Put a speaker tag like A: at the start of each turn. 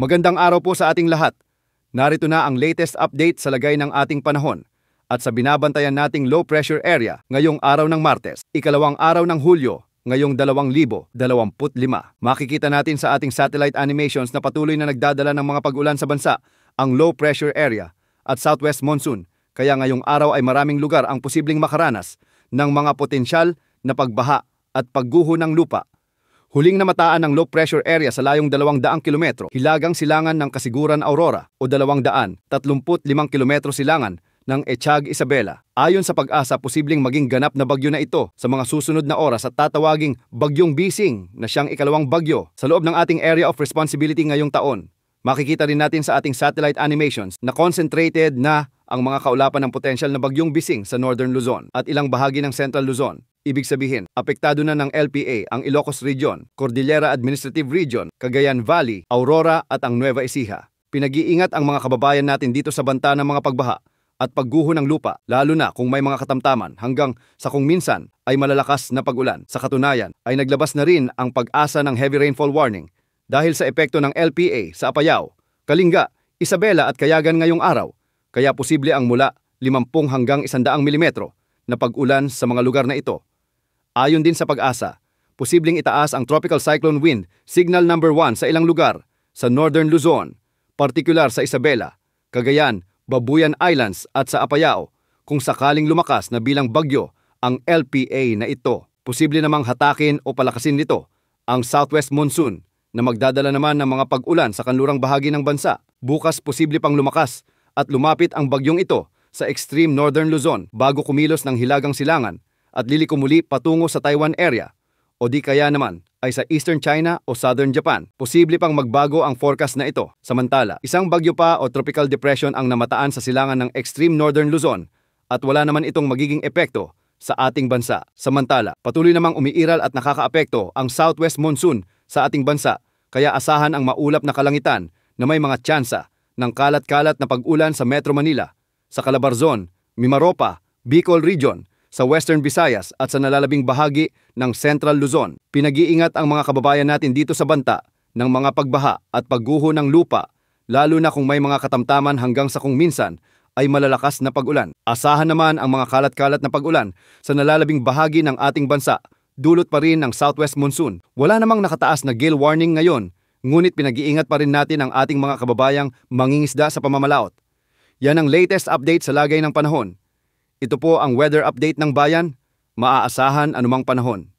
A: Magandang araw po sa ating lahat. Narito na ang latest update sa lagay ng ating panahon at sa binabantayan nating low pressure area ngayong araw ng Martes, ikalawang araw ng Hulyo, ngayong 2025. Makikita natin sa ating satellite animations na patuloy na nagdadala ng mga pag-ulan sa bansa ang low pressure area at southwest monsoon, kaya ngayong araw ay maraming lugar ang posibleng makaranas ng mga potensyal na pagbaha at pagguho ng lupa. Huling namataan ng low pressure area sa layong 200 kilometro, hilagang silangan ng Kasiguran Aurora o 235 kilometro silangan ng Echag Isabela. Ayon sa Pag-asa, posibleng maging ganap na bagyo na ito sa mga susunod na oras at tatawaging Bagyong Bising na siyang ikalawang bagyo sa loob ng ating area of responsibility ngayong taon. Makikita rin natin sa ating satellite animations na concentrated na ang mga kaulapan ng potensyal na Bagyong Bising sa Northern Luzon at ilang bahagi ng Central Luzon. Ibig sabihin, apektado na ng LPA ang Ilocos Region, Cordillera Administrative Region, Cagayan Valley, Aurora at ang Nueva Ecija. Pinag-iingat ang mga kababayan natin dito sa banta ng mga pagbaha at pagguho ng lupa, lalo na kung may mga katamtaman hanggang sa kung minsan ay malalakas na pag-ulan. Sa katunayan, ay naglabas na rin ang Pag-asa ng heavy rainfall warning dahil sa epekto ng LPA sa Apayao, Kalinga, Isabela at Cayagan ngayong araw, kaya posible ang mula 50 hanggang 100 milimetro na pag-ulan sa mga lugar na ito. Ayon din sa Pag-asa, posibleng itaas ang Tropical Cyclone Wind Signal number 1 sa ilang lugar sa Northern Luzon, partikular sa Isabela, Cagayan, Babuyan Islands at sa Apayao kung sakaling lumakas na bilang bagyo ang LPA na ito. Posible namang hatakin o palakasin nito ang Southwest Monsoon na magdadala naman ng mga pag-ulan sa kanlurang bahagi ng bansa. Bukas posible pang lumakas at lumapit ang bagyong ito sa extreme Northern Luzon bago kumilos ng hilagang silangan at liliko muli patungo sa Taiwan area o di kaya naman ay sa Eastern China o Southern Japan. Posible pang magbago ang forecast na ito. Samantala, isang bagyo pa o tropical depression ang namataan sa silangan ng extreme Northern Luzon at wala naman itong magiging epekto sa ating bansa. Samantala, patuloy namang umiiral at nakakaapekto ang Southwest Monsoon sa ating bansa, kaya asahan ang maulap na kalangitan na may mga tsansa ng kalat-kalat na pag-ulan sa Metro Manila, sa Calabarzon, Mimaropa, Bicol Region, sa Western Visayas at sa nalalabing bahagi ng Central Luzon. Pinag-iingat ang mga kababayan natin dito sa banta ng mga pagbaha at pagguho ng lupa, lalo na kung may mga katamtaman hanggang sa kung minsan ay malalakas na pag-ulan. Asahan naman ang mga kalat-kalat na pag-ulan sa nalalabing bahagi ng ating bansa, dulot pa rin ng Southwest Monsoon. Wala namang nakataas na gale warning ngayon, ngunit pinag-iingat pa rin natin ang ating mga kababayang mangingisda sa pamamalaot. Yan ang latest update sa lagay ng panahon. Ito po ang weather update ng bayan, maaasahan anumang panahon.